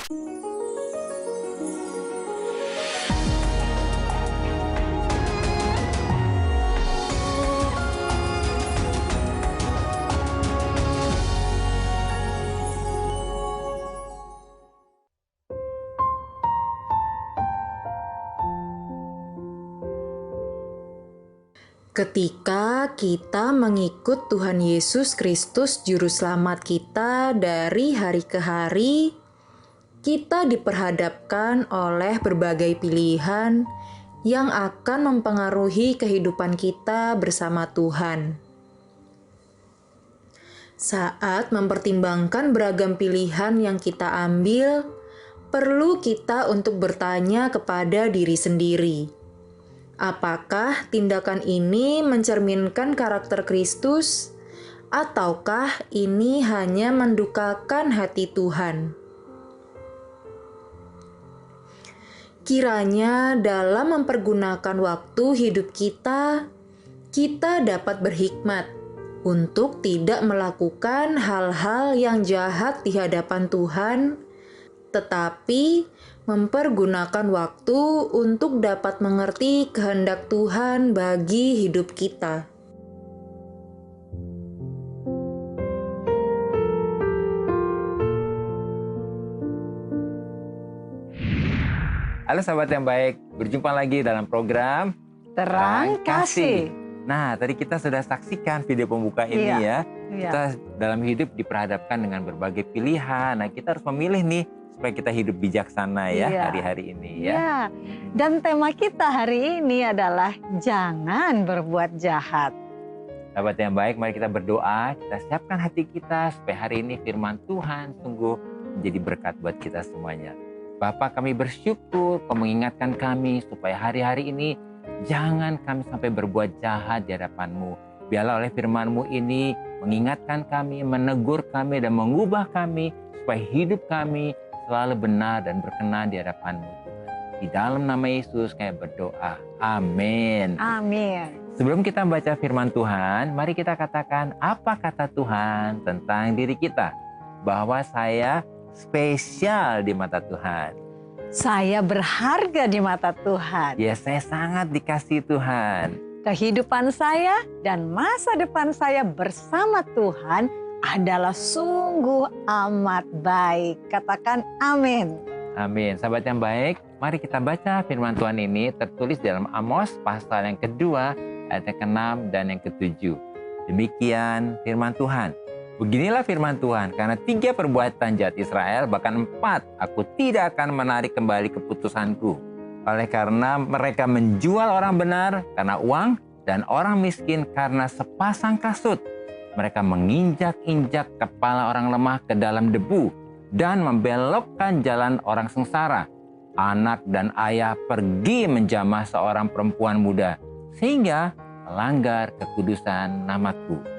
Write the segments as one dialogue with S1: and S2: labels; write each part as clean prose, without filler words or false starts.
S1: Ketika kita mengikut Tuhan Yesus Kristus Juru Selamat kita dari hari ke hari, kita diperhadapkan oleh berbagai pilihan yang akan mempengaruhi kehidupan kita bersama Tuhan. Saat mempertimbangkan beragam pilihan yang kita ambil, perlu kita untuk bertanya kepada diri sendiri. Apakah tindakan ini mencerminkan karakter Kristus, ataukah ini hanya mendukakan hati Tuhan? Kiranya dalam mempergunakan waktu hidup kita dapat berhikmat untuk tidak melakukan hal-hal yang jahat di hadapan Tuhan, tetapi mempergunakan waktu untuk dapat mengerti kehendak Tuhan bagi hidup kita.
S2: Halo sahabat yang baik, berjumpa lagi dalam program
S3: Terang Kasih.
S2: Nah, tadi kita sudah saksikan video pembuka ini ya. Kita dalam hidup diperhadapkan dengan berbagai pilihan. Nah, kita harus memilih nih supaya kita hidup bijaksana ya hari-hari ini ya.
S3: Dan tema kita hari ini adalah jangan berbuat jahat.
S2: Sahabat yang baik, mari kita berdoa, kita siapkan hati kita supaya hari ini firman Tuhan sungguh menjadi berkat buat kita semuanya. Bapa, kami bersyukur Kau mengingatkan kami supaya hari-hari ini jangan kami sampai berbuat jahat di hadapan-Mu. Biarlah oleh firman-Mu ini mengingatkan kami, menegur kami, dan mengubah kami supaya hidup kami selalu benar dan berkenan di hadapan-Mu Tuhan. Di dalam nama Yesus kami berdoa. Amin.
S3: Amin.
S2: Sebelum kita membaca firman Tuhan, mari kita katakan apa kata Tuhan tentang diri kita. Bahwa saya spesial di mata Tuhan.
S3: Saya berharga di mata Tuhan.
S2: Ya, saya sangat dikasihi Tuhan.
S3: Kehidupan saya dan masa depan saya bersama Tuhan adalah sungguh amat baik. Katakan amin.
S2: Amin. Sahabat yang baik, mari kita baca firman Tuhan ini tertulis dalam Amos pasal yang kedua, ayat yang ke-6 dan yang ke-7. Demikian firman Tuhan. Beginilah firman Tuhan, karena 3 perbuatan jahat Israel, bahkan 4, aku tidak akan menarik kembali keputusanku. Oleh karena mereka menjual orang benar karena uang, dan orang miskin karena sepasang kasut. Mereka menginjak-injak kepala orang lemah ke dalam debu, dan membelokkan jalan orang sengsara. Anak dan ayah pergi menjamah seorang perempuan muda, sehingga melanggar kekudusan namaku.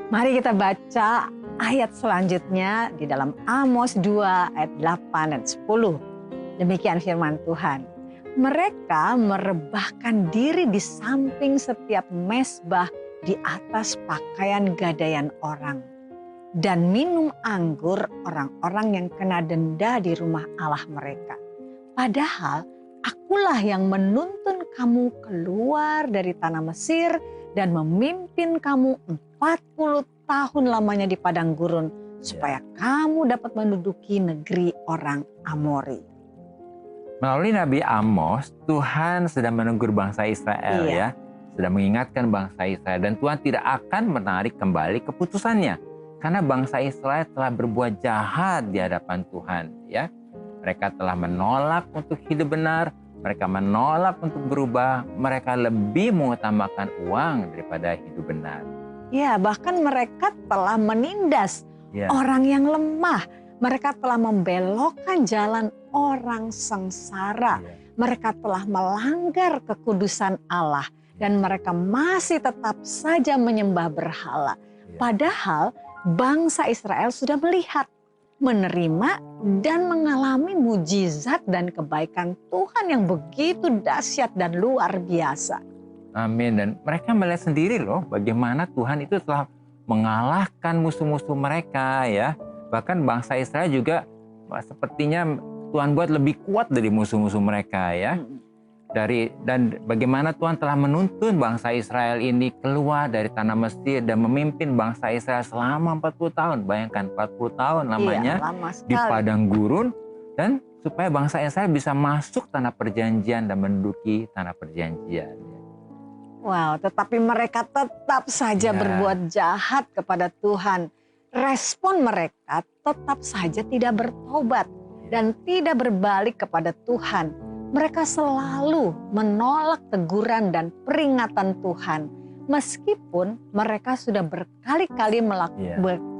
S3: Mari kita baca ayat selanjutnya di dalam Amos 2 ayat 8 dan 10. Demikian firman Tuhan. Mereka merebahkan diri di samping setiap mezbah di atas pakaian gadaian orang. Dan minum anggur orang-orang yang kena denda di rumah Allah mereka. Padahal akulah yang menuntun kamu keluar dari tanah Mesir dan memimpin kamu 40 tahun lamanya di padang gurun, supaya kamu dapat menduduki negeri orang Amori.
S2: Melalui Nabi Amos, Tuhan sedang menegur bangsa Israel ya. Sedang mengingatkan bangsa Israel, dan Tuhan tidak akan menarik kembali keputusannya. Karena bangsa Israel telah berbuat jahat di hadapan Tuhan ya. Mereka telah menolak untuk hidup benar, mereka menolak untuk berubah, mereka lebih mengutamakan uang daripada hidup benar.
S3: Ya, bahkan mereka telah menindas orang yang lemah. Mereka telah membelokkan jalan orang sengsara. Mereka telah melanggar kekudusan Allah. Dan mereka masih tetap saja menyembah berhala. Padahal bangsa Israel sudah melihat, menerima, dan mengalami mujizat dan kebaikan Tuhan yang begitu dahsyat dan luar biasa.
S2: Amin. Dan mereka melihat sendiri loh bagaimana Tuhan itu telah mengalahkan musuh-musuh mereka ya. Bahkan bangsa Israel juga sepertinya Tuhan buat lebih kuat dari musuh-musuh mereka ya. Dan bagaimana Tuhan telah menuntun bangsa Israel ini keluar dari tanah Mesir dan memimpin bangsa Israel selama 40 tahun. Bayangkan 40 tahun lamanya
S3: lama
S2: di
S3: sekali.
S2: padang gurun, dan supaya bangsa Israel bisa masuk tanah perjanjian dan menduduki tanah perjanjian.
S3: Wow, tetapi mereka tetap saja
S2: Ya.
S3: berbuat jahat kepada Tuhan. Respon mereka tetap saja tidak bertobat dan tidak berbalik kepada Tuhan. Mereka selalu menolak teguran dan peringatan Tuhan. Meskipun mereka sudah berkali-kali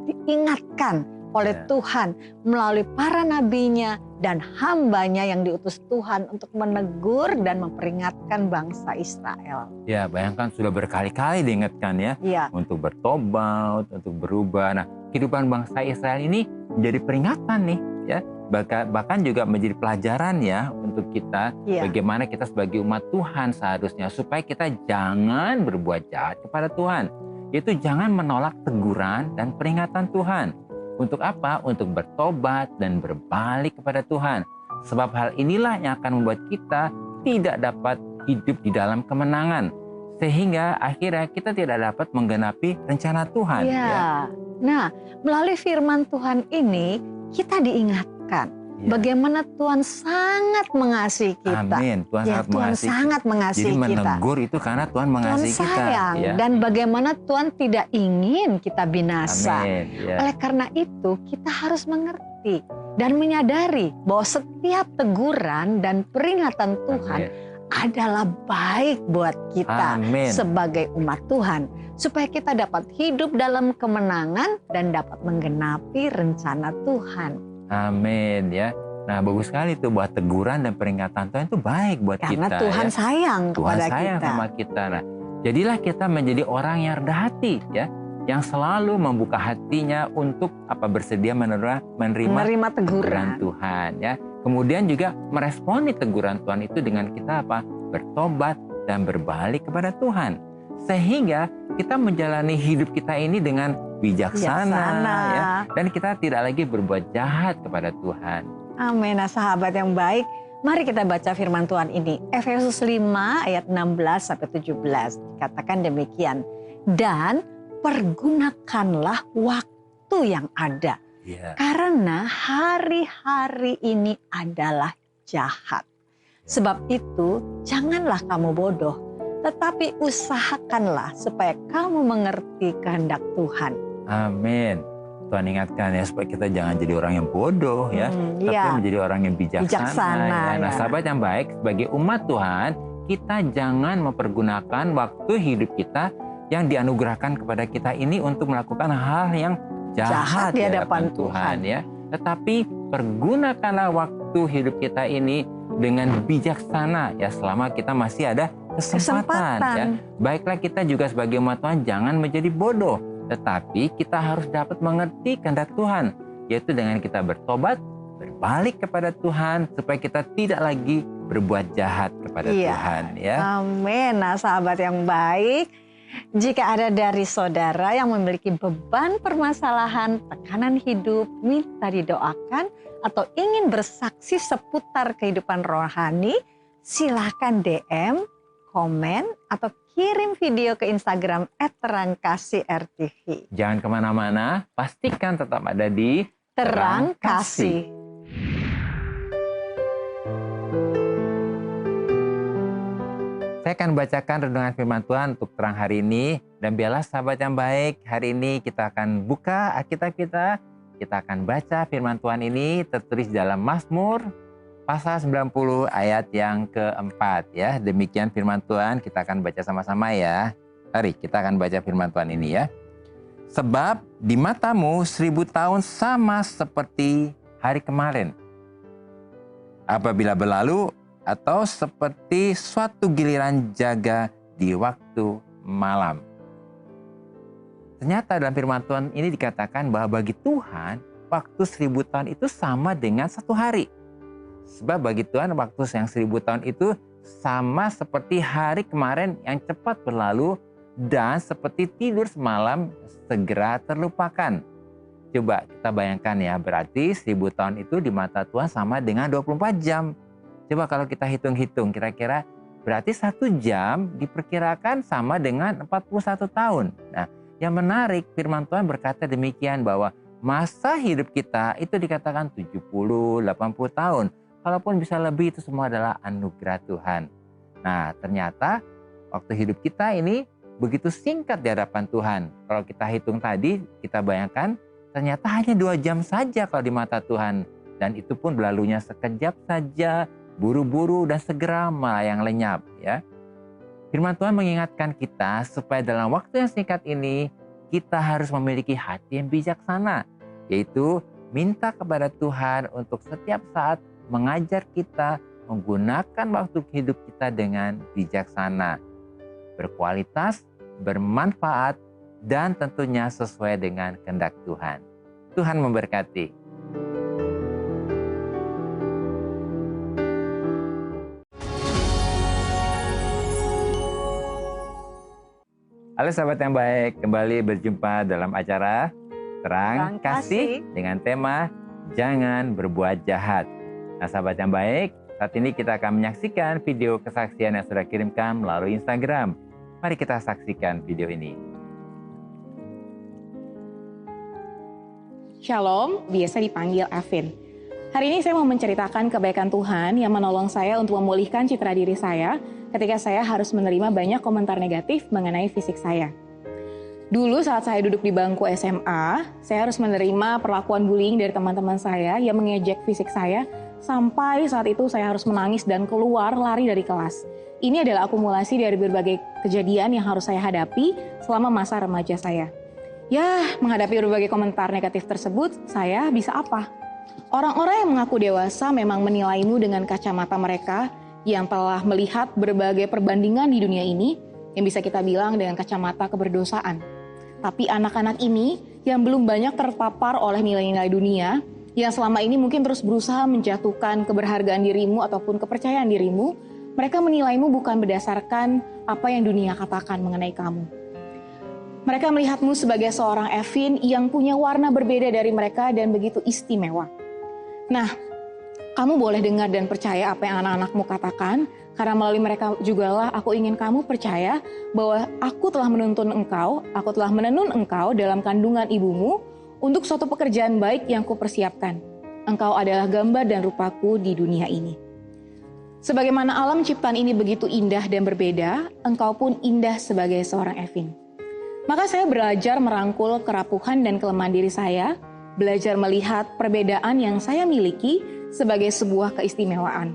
S3: diingatkan oleh Tuhan melalui para nabinya dan hambanya yang diutus Tuhan untuk menegur dan memperingatkan bangsa Israel.
S2: Ya, bayangkan sudah berkali-kali diingatkan ya. Untuk bertobat, untuk berubah. Nah, kehidupan bangsa Israel ini menjadi peringatan nih ya. Bahkan juga menjadi pelajaran ya untuk kita bagaimana kita sebagai umat Tuhan seharusnya supaya kita jangan berbuat jahat kepada Tuhan. Yaitu jangan menolak teguran dan peringatan Tuhan. Untuk apa? Untuk bertobat dan berbalik kepada Tuhan. Sebab hal inilah yang akan membuat kita tidak dapat hidup di dalam kemenangan. Sehingga akhirnya kita tidak dapat menggenapi rencana Tuhan. Ya.
S3: Nah, melalui firman Tuhan ini kita diingatkan bagaimana Tuhan sangat mengasihi kita.
S2: Amin. Tuhan
S3: sangat mengasihi
S2: kita. Jadi
S3: kita.
S2: menegur itu karena Tuhan mengasihi
S3: Tuhan sayang,
S2: kita. Ya.
S3: Dan bagaimana Tuhan tidak ingin kita binasa.
S2: Amin. Ya.
S3: Oleh karena itu kita harus mengerti dan menyadari bahwa setiap teguran dan peringatan Tuhan adalah baik buat kita sebagai umat Tuhan. Supaya kita dapat hidup dalam kemenangan dan dapat menggenapi rencana Tuhan.
S2: Amin ya. Nah, bagus sekali tuh bahwa teguran dan peringatan Tuhan itu baik buat
S3: Karena
S2: kita.
S3: Karena Tuhan sayang kepada kita.
S2: Tuhan sayang sama kita. Nah, jadilah kita menjadi orang yang rendah hati ya, yang selalu membuka hatinya untuk bersedia menerima teguran Tuhan ya. Kemudian juga meresponi teguran Tuhan itu dengan kita bertobat dan berbalik kepada Tuhan. Sehingga kita menjalani hidup kita ini dengan bijaksana. Ya, dan kita tidak lagi berbuat jahat kepada Tuhan.
S3: Amin. Nah, sahabat yang baik, mari kita baca firman Tuhan ini. Efesus 5 ayat 16-17. Dikatakan demikian. Dan pergunakanlah waktu yang ada. Karena hari-hari ini adalah jahat. Sebab itu janganlah kamu bodoh. Tetapi usahakanlah supaya kamu mengerti kehendak Tuhan.
S2: Amin. Tuhan ingatkan ya supaya kita jangan jadi orang yang bodoh ya, tapi menjadi orang yang bijaksana. Ya. Nah, sahabat yang baik, sebagai umat Tuhan, kita jangan mempergunakan waktu hidup kita yang dianugerahkan kepada kita ini untuk melakukan hal yang jahat di hadapan Tuhan ya. Tetapi pergunakanlah waktu hidup kita ini dengan bijaksana ya, selama kita masih ada kesempatan. Ya. Baiklah kita juga sebagai umat Tuhan jangan menjadi bodoh, tetapi kita harus dapat mengerti kehendak Tuhan, yaitu dengan kita bertobat, berbalik kepada Tuhan supaya kita tidak lagi berbuat jahat kepada Tuhan ya.
S3: Amin. Nah, sahabat yang baik, jika ada dari saudara yang memiliki beban permasalahan, tekanan hidup, minta didoakan atau ingin bersaksi seputar kehidupan rohani, silakan DM, komen, atau kirim video ke Instagram @terangkasih_rtv.
S2: Jangan kemana-mana, pastikan tetap ada di
S3: Terang Kasih.
S2: Saya akan bacakan renungan firman Tuhan untuk terang hari ini. Dan biarlah sahabat yang baik, hari ini kita akan buka Alkitab kita. Kita akan baca firman Tuhan ini tertulis dalam Mazmur pasal 90 ayat yang keempat ya. Demikian firman Tuhan, kita akan baca sama-sama ya. Mari kita akan baca firman Tuhan ini ya. Sebab di matamu 1000 tahun sama seperti hari kemarin. Apabila berlalu atau seperti suatu giliran jaga di waktu malam. Ternyata dalam firman Tuhan ini dikatakan bahwa bagi Tuhan waktu 1000 tahun itu sama dengan satu hari. Sebab bagi Tuhan waktu yang 1000 tahun itu sama seperti hari kemarin yang cepat berlalu dan seperti tidur semalam segera terlupakan. Coba kita bayangkan ya, berarti 1000 tahun itu di mata Tuhan sama dengan 24 jam. Coba kalau kita hitung-hitung, kira-kira berarti 1 jam diperkirakan sama dengan 41 tahun. Nah, yang menarik firman Tuhan berkata demikian bahwa masa hidup kita itu dikatakan 70, 80 tahun. Kalaupun bisa lebih, itu semua adalah anugerah Tuhan. Nah, ternyata waktu hidup kita ini begitu singkat di hadapan Tuhan. Kalau kita hitung tadi, kita bayangkan ternyata hanya 2 jam saja kalau di mata Tuhan. Dan itu pun berlalunya sekejap saja, buru-buru dan segera melayang lenyap. Ya. Firman Tuhan mengingatkan kita supaya dalam waktu yang singkat ini, kita harus memiliki hati yang bijaksana. Yaitu minta kepada Tuhan untuk setiap saat mengajar kita menggunakan waktu hidup kita dengan bijaksana. Berkualitas, bermanfaat, dan tentunya sesuai dengan kehendak Tuhan. Tuhan memberkati. Halo sahabat yang baik, kembali berjumpa dalam acara Terang Kasih dengan tema Jangan Berbuat Jahat. Nah sahabat yang baik, saat ini kita akan menyaksikan video kesaksian yang sudah kirimkan melalui Instagram. Mari kita saksikan video ini.
S4: Shalom, biasa dipanggil Evin. Hari ini saya mau menceritakan kebaikan Tuhan yang menolong saya untuk memulihkan citra diri saya ketika saya harus menerima banyak komentar negatif mengenai fisik saya. Dulu saat saya duduk di bangku SMA, saya harus menerima perlakuan bullying dari teman-teman saya yang mengejek fisik saya, sampai saat itu saya harus menangis dan keluar lari dari kelas. Ini adalah akumulasi dari berbagai kejadian yang harus saya hadapi selama masa remaja saya. Ya, menghadapi berbagai komentar negatif tersebut, saya bisa apa? Orang-orang yang mengaku dewasa memang menilaimu dengan kacamata mereka yang telah melihat berbagai perbandingan di dunia ini, yang bisa kita bilang dengan kacamata keberdosaan. Tapi anak-anak ini yang belum banyak terpapar oleh nilai-nilai dunia, yang selama ini mungkin terus berusaha menjatuhkan keberhargaan dirimu ataupun kepercayaan dirimu, mereka menilaimu bukan berdasarkan apa yang dunia katakan mengenai kamu. Mereka melihatmu sebagai seorang Evin yang punya warna berbeda dari mereka dan begitu istimewa. Nah, kamu boleh dengar dan percaya apa yang anak-anakmu katakan, karena melalui mereka jugalah aku ingin kamu percaya bahwa aku telah menuntun engkau, aku telah menenun engkau dalam kandungan ibumu untuk suatu pekerjaan baik yang kupersiapkan. Engkau adalah gambar dan rupaku di dunia ini. Sebagaimana alam ciptaan ini begitu indah dan berbeda, engkau pun indah sebagai seorang Evin. Maka saya belajar merangkul kerapuhan dan kelemahan diri saya, belajar melihat perbedaan yang saya miliki sebagai sebuah keistimewaan.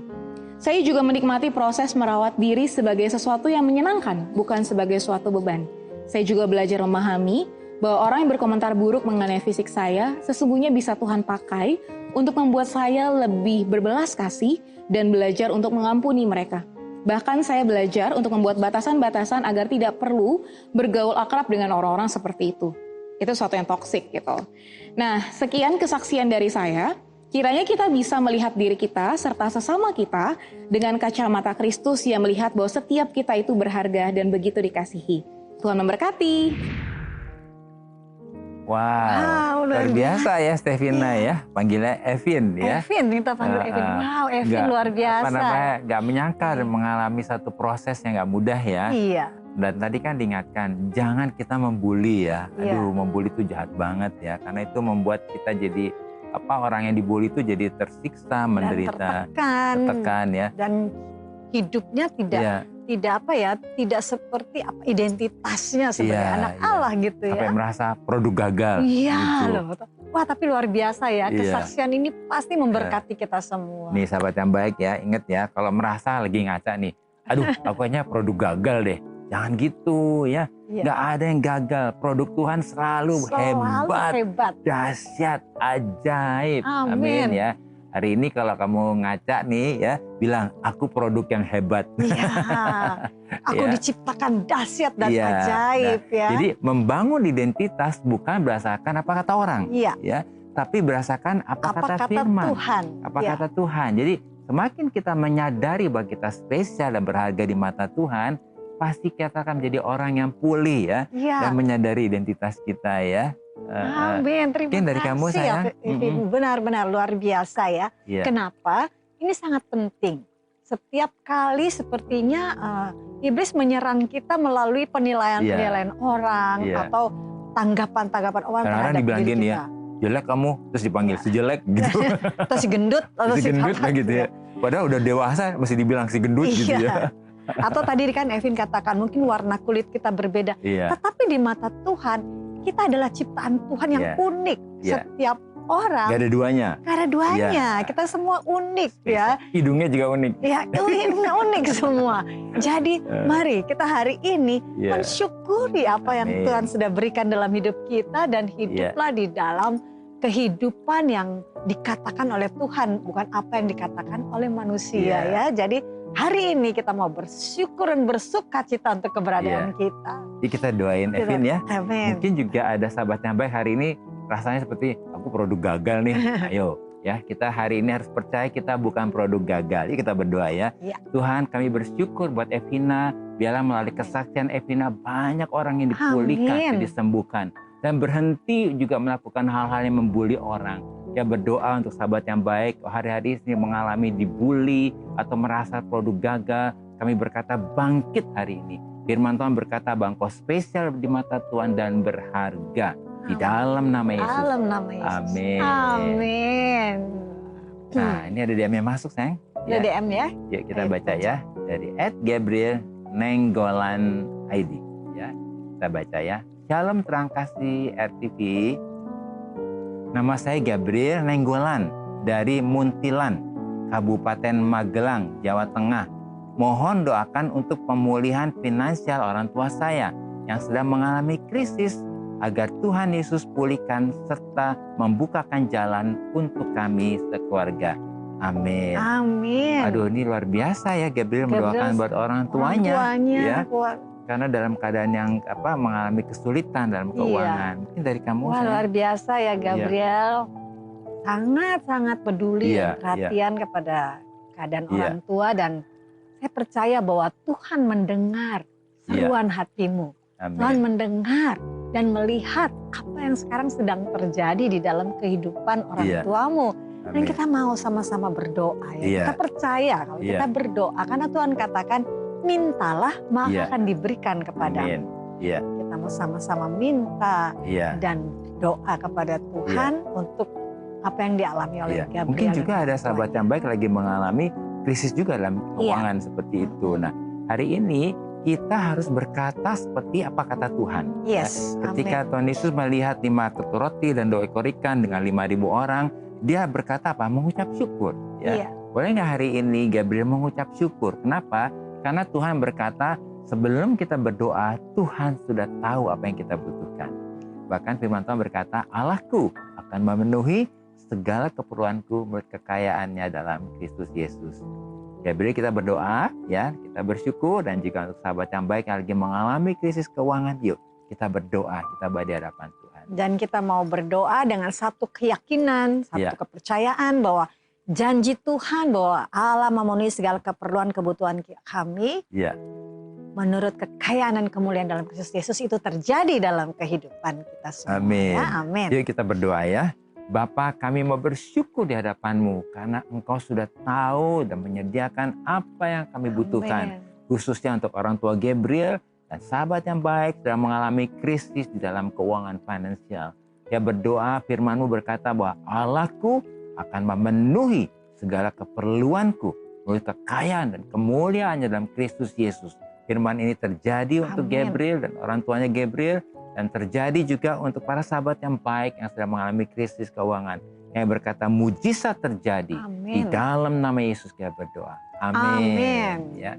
S4: Saya juga menikmati proses merawat diri sebagai sesuatu yang menyenangkan, bukan sebagai suatu beban. Saya juga belajar memahami bahwa orang yang berkomentar buruk mengenai fisik saya sesungguhnya bisa Tuhan pakai untuk membuat saya lebih berbelas kasih dan belajar untuk mengampuni mereka. Bahkan saya belajar untuk membuat batasan-batasan agar tidak perlu bergaul akrab dengan orang-orang seperti itu. Itu sesuatu yang toksik gitu. Nah, sekian kesaksian dari saya. Kiranya kita bisa melihat diri kita serta sesama kita dengan kacamata Kristus yang melihat bahwa setiap kita itu berharga dan begitu dikasihi. Tuhan memberkati.
S2: Wow, luar biasa ya Stevina ya, panggilnya Evin ya.
S3: Evin, kita panggil Evin. Wow, Evin luar biasa.
S2: Gak menyangka dan mengalami satu proses yang gak mudah ya.
S3: Iya.
S2: Dan tadi kan diingatkan, jangan kita membuli ya. Aduh, membuli itu jahat banget ya, karena itu membuat kita jadi orang yang dibully itu jadi tersiksa, menderita, tertekan ya. Dan
S3: hidupnya tidak seperti identitasnya sebagai anak Allah gitu ya.
S2: Sampai merasa produk gagal.
S3: Iya
S2: gitu.
S3: loh. Wah tapi luar biasa ya, kesaksian ini pasti memberkati kita semua.
S2: Nih sahabat yang baik ya, ingat ya kalau merasa lagi ngaca nih, aduh aku kayaknya produk gagal deh. Jangan gitu ya, nggak ada yang gagal. Produk Tuhan selalu hebat, dahsyat, ajaib. Amin ya. Hari ini kalau kamu ngaca nih ya, bilang aku produk yang hebat.
S3: Iya, aku diciptakan dahsyat dan ajaib ya.
S2: Jadi membangun identitas bukan berdasarkan apa kata orang, ya, tapi berdasarkan apa kata firman,
S3: Tuhan.
S2: Apa kata Tuhan. Jadi semakin kita menyadari bahwa kita spesial dan berharga di mata Tuhan, pasti kita akan menjadi orang yang pulih ya, dan menyadari identitas kita ya.
S3: Amin. Terima
S2: Mungkin dari kamu,
S3: kasih ya,
S2: sayang.
S3: Evin. Benar-benar luar biasa ya.
S2: Iya.
S3: Kenapa? Ini sangat penting. Setiap kali sepertinya iblis menyerang kita melalui penilaian-penilaian orang
S2: Iya.
S3: atau tanggapan-tanggapan orang
S2: Kadang-kadang
S3: terhadap
S2: dibilang
S3: diri
S2: gini
S3: kita.
S2: ya, jelek kamu, terus dipanggil si jelek gitu.
S3: Atau si gendut atau
S2: Si gendut
S3: kakak,
S2: gitu ya. Padahal udah dewasa masih dibilang si gendut gitu ya.
S3: Atau tadi kan Evin katakan mungkin warna kulit kita berbeda.
S2: Iya.
S3: Tetapi di mata Tuhan, kita adalah ciptaan Tuhan yang
S2: Iya.
S3: unik.
S2: Iya.
S3: Setiap orang,
S2: Gak ada duanya.
S3: gak ada duanya.
S2: Iya.
S3: Kita semua unik ya.
S2: Hidungnya juga unik.
S3: Ya, unik semua. Jadi mari kita hari ini
S2: Iya.
S3: mensyukuri apa yang
S2: Amin.
S3: Tuhan sudah berikan dalam hidup kita dan hiduplah di dalam kehidupan yang dikatakan oleh Tuhan, bukan apa yang dikatakan oleh manusia ya. Jadi hari ini kita mau bersyukur dan bersukacita untuk keberadaan kita.
S2: Jadi kita doain Evin ya.
S3: Amin.
S2: Mungkin juga ada sahabat yang baik hari ini rasanya seperti aku produk gagal nih. Ayo ya, kita hari ini harus percaya kita bukan produk gagal. Jadi kita berdoa ya.
S3: Ya.
S2: Tuhan, kami bersyukur buat Evina. Biarlah melalui kesaksian Evina banyak orang yang dipulihkan,
S3: Amin.
S2: yang disembuhkan. Dan berhenti juga melakukan hal-hal yang membuli orang. Ya, berdoa untuk sahabat yang baik, hari-hari ini mengalami dibully atau merasa produk gagal. Kami berkata bangkit hari ini. Firman Tuhan berkata bahwa engkau spesial di mata Tuhan dan berharga. Di dalam nama Yesus.
S3: Dalam nama Yesus.
S2: Amin.
S3: Amin.
S2: Nah, ini ada DM yang masuk, sayang.
S3: Ada DM ya?
S2: Yuk kita
S3: Ayo,
S2: baca ya. Dari @Gabriel Nenggolan ID. Ya, kita baca ya. Shalom terang kasih RTV. Nama saya Gabriel Nenggolan dari Muntilan, Kabupaten Magelang, Jawa Tengah. Mohon doakan untuk pemulihan finansial orang tua saya yang sedang mengalami krisis, agar Tuhan Yesus pulihkan serta membukakan jalan untuk kami sekeluarga. Amin.
S3: Amin.
S2: Aduh, ini luar biasa ya Gabriel mendoakan buat orang tuanya, ya. Karena dalam keadaan yang mengalami kesulitan dalam keuangan. Mungkin dari kamu.
S3: Wah, luar biasa ya Gabriel. Sangat-sangat peduli dan perhatian kepada keadaan orang tua, dan saya percaya bahwa Tuhan mendengar seruan hatimu.
S2: Amin.
S3: Tuhan mendengar dan melihat apa yang sekarang sedang terjadi di dalam kehidupan orang tuamu. Dan kita mau sama-sama berdoa ya. Kita percaya kalau kita berdoa, karena Tuhan katakan mintalah maka akan diberikan kepadamu. Kita mau sama-sama minta dan doa kepada Tuhan untuk apa yang dialami oleh Gabriel.
S2: Mungkin juga ada sahabat yang baik lagi mengalami krisis juga dalam keuangan seperti itu. Nah, hari ini kita harus berkata seperti apa kata Tuhan.
S3: Yes.
S2: Ketika Tuhan Yesus melihat 5 ketupat roti dan 2 ekor ikan dengan 5.000 orang, dia berkata apa? Mengucap syukur. Ya. Boleh nggak hari ini Gabriel mengucap syukur? Kenapa? Karena Tuhan berkata sebelum kita berdoa, Tuhan sudah tahu apa yang kita butuhkan. Bahkan firman Tuhan berkata, Allahku akan memenuhi segala keperluanku menurut kekayaannya dalam Kristus Yesus. Gabriel, kita berdoa ya, kita bersyukur, dan jika untuk sahabat yang baik yang lagi mengalami krisis keuangan, yuk kita berdoa, kita di hadapan Tuhan.
S3: Dan kita mau berdoa dengan satu keyakinan, satu kepercayaan bahwa janji Tuhan bahwa Allah memenuhi segala keperluan kebutuhan kami. Menurut kekayaan dan kemuliaan dalam Kristus Yesus itu terjadi dalam kehidupan kita semua.
S2: Amin.
S3: Ya, amin.
S2: Yuk kita berdoa ya. Bapa, kami mau bersyukur di hadapan-Mu karena Engkau sudah tahu dan menyediakan apa yang kami butuhkan. Khususnya untuk orang tua Gabriel dan sahabat yang baik sedang mengalami krisis di dalam keuangan finansial. Ya, berdoa, firman-Mu berkata bahwa Allahku akan memenuhi segala keperluanku menurut kekayaan dan kemuliaannya dalam Kristus Yesus. Firman ini terjadi untuk Gabriel dan orang tuanya Gabriel, dan terjadi juga untuk para sahabat yang baik yang sedang mengalami krisis keuangan. Yang berkata mujizat terjadi. Di dalam nama Yesus kita berdoa. Amin. Ya.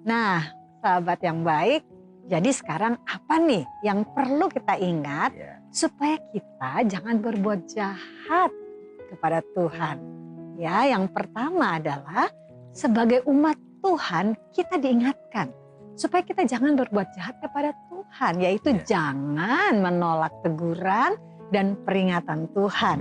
S3: Nah, sahabat yang baik, jadi sekarang apa nih yang perlu kita ingat supaya kita jangan berbuat jahat kepada Tuhan? Ya, yang pertama adalah sebagai umat Tuhan kita diingatkan supaya kita jangan berbuat jahat kepada Tuhan, yaitu jangan menolak teguran dan peringatan Tuhan.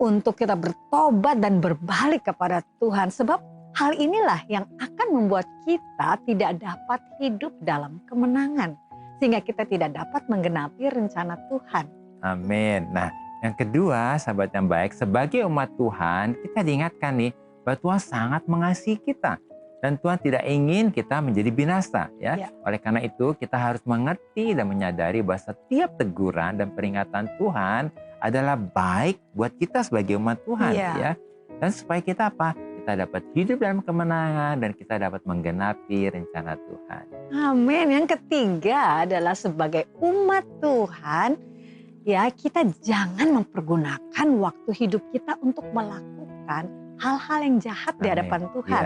S3: Untuk kita bertobat dan berbalik kepada Tuhan, sebab hal inilah yang akan membuat kita tidak dapat hidup dalam kemenangan, sehingga kita tidak dapat menggenapi rencana Tuhan.
S2: Amin. Nah, yang kedua, sahabat yang baik, sebagai umat Tuhan, kita diingatkan nih bahwa Tuhan sangat mengasihi kita. Dan Tuhan tidak ingin kita menjadi binasa. Ya. Oleh karena itu, kita harus mengerti dan menyadari bahwa setiap teguran dan peringatan Tuhan adalah baik buat kita sebagai umat Tuhan. Ya. Dan supaya kita apa? Kita dapat hidup dalam kemenangan dan kita dapat menggenapi rencana Tuhan.
S3: Amin. Yang ketiga adalah sebagai umat Tuhan, ya, kita jangan mempergunakan waktu hidup kita untuk melakukan hal-hal yang jahat di hadapan Tuhan.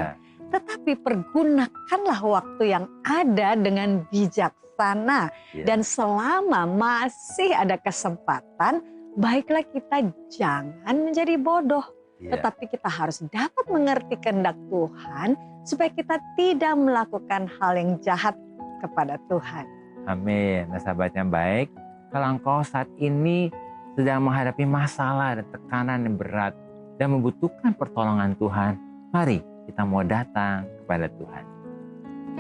S3: Tetapi pergunakanlah waktu yang ada dengan bijaksana. Dan selama masih ada kesempatan, baiklah kita jangan menjadi bodoh. Tetapi kita harus dapat mengerti kehendak Tuhan supaya kita tidak melakukan hal yang jahat kepada Tuhan.
S2: Amin. Nah, sahabat yang baik, kalau engkau saat ini sedang menghadapi masalah dan tekanan yang berat dan membutuhkan pertolongan Tuhan, mari kita mau datang kepada Tuhan.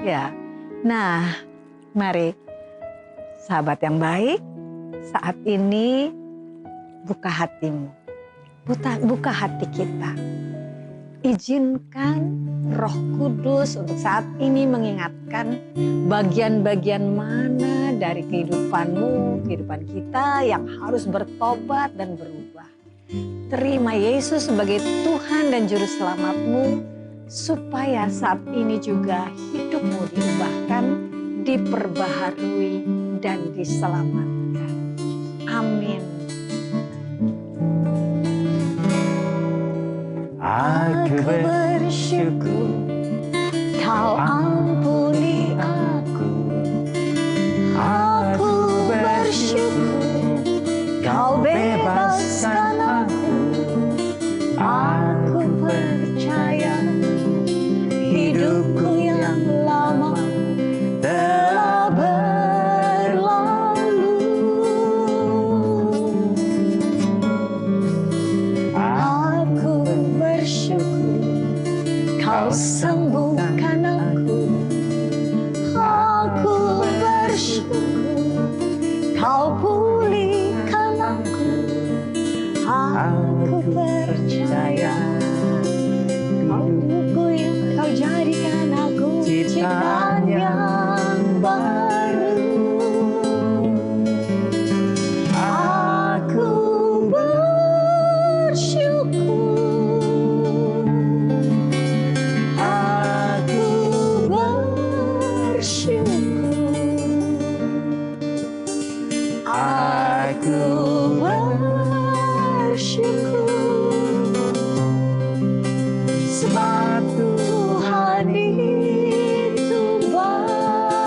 S3: Ya, nah mari sahabat yang baik, saat ini buka hatimu, buka hati kita. Izinkan Roh Kudus untuk saat ini mengingatkan bagian-bagian mana dari kehidupanmu, kehidupan kita yang harus bertobat dan berubah. Terima Yesus sebagai Tuhan dan Juru Selamatmu, supaya saat ini juga hidupmu diubahkan, diperbaharui, dan diselamatkan. Amin.
S2: Aku bersyukur
S3: Kau ampuni aku. Aku bersyukur Kau bebaskan aku. Aku percaya hidupku yang lama telah berlalu. Aku bersyukur Kau sembuhkan aku. Aku bersyukur Kau pulihkan aku. Aku percaya hidupku yang Kau jadikan aku ciptaan yang baru. Aku bersyukur. Aku bersyukur. Aku bersyukur. Sebab Tuhan itu baik.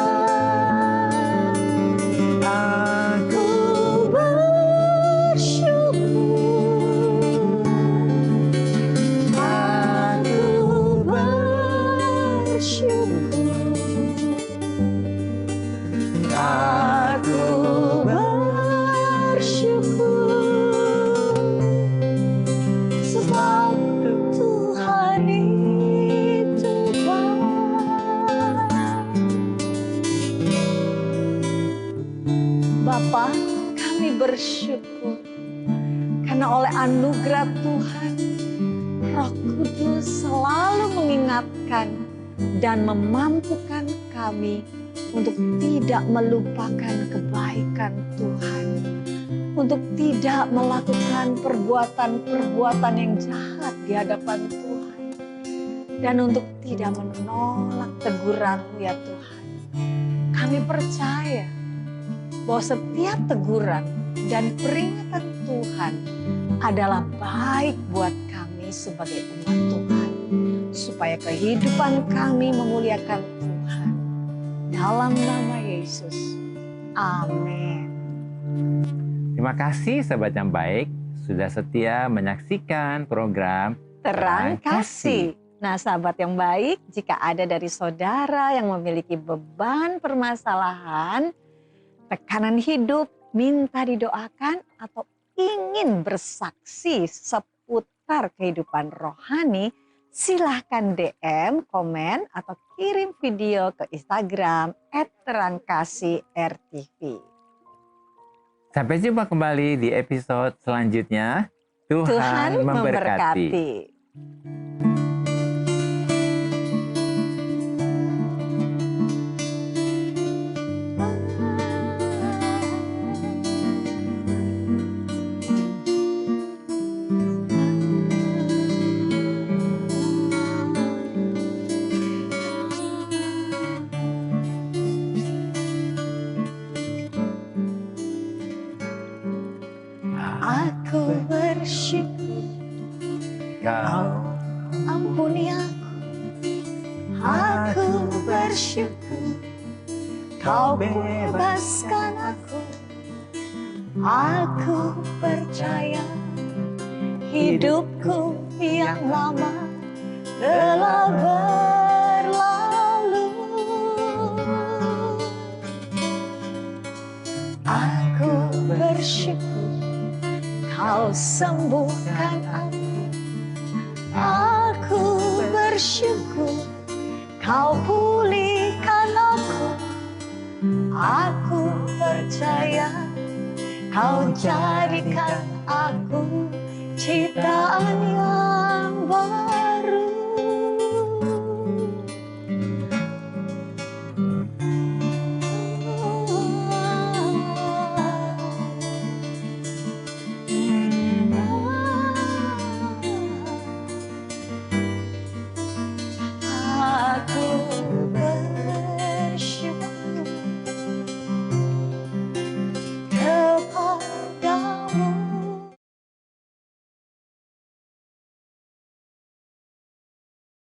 S3: Aku bersyukur. Aku bersyukur. Aku bersyukur. Sebab Tuhan itu baik. Bapa, kami bersyukur karena oleh anugerah Tuhan, Roh Kudus selalu mengingatkan dan memampukan kami untuk tidak melupakan kebaikan Tuhan, untuk tidak melakukan perbuatan-perbuatan yang jahat di hadapan Tuhan, dan untuk tidak menolak teguran-Mu ya Tuhan. Kami percaya bahwa setiap teguran dan peringatan Tuhan adalah baik buat kami sebagai umat Tuhan, supaya kehidupan kami memuliakan Tuhan. Dalam nama Yesus, amin.
S2: Terima kasih sahabat yang baik sudah setia menyaksikan program
S3: Terang Kasih. Nah sahabat yang baik, jika ada dari saudara yang memiliki beban permasalahan, tekanan hidup, minta didoakan atau ingin bersaksi seputar kehidupan rohani, silahkan DM, komen, atau kirim video ke Instagram @terangkasihrtv.
S2: Sampai jumpa kembali di episode selanjutnya. Tuhan memberkati.
S3: Aku bersyukur Kau ampuni aku. Aku bersyukur Kau bebaskan aku. Aku percaya hidupku yang lama telah berlalu. Aku bersyukur Kau sembuhkan aku. Aku bersyukur Kau pulihkan aku. Aku percaya Kau jadikan aku ciptaan yang baru.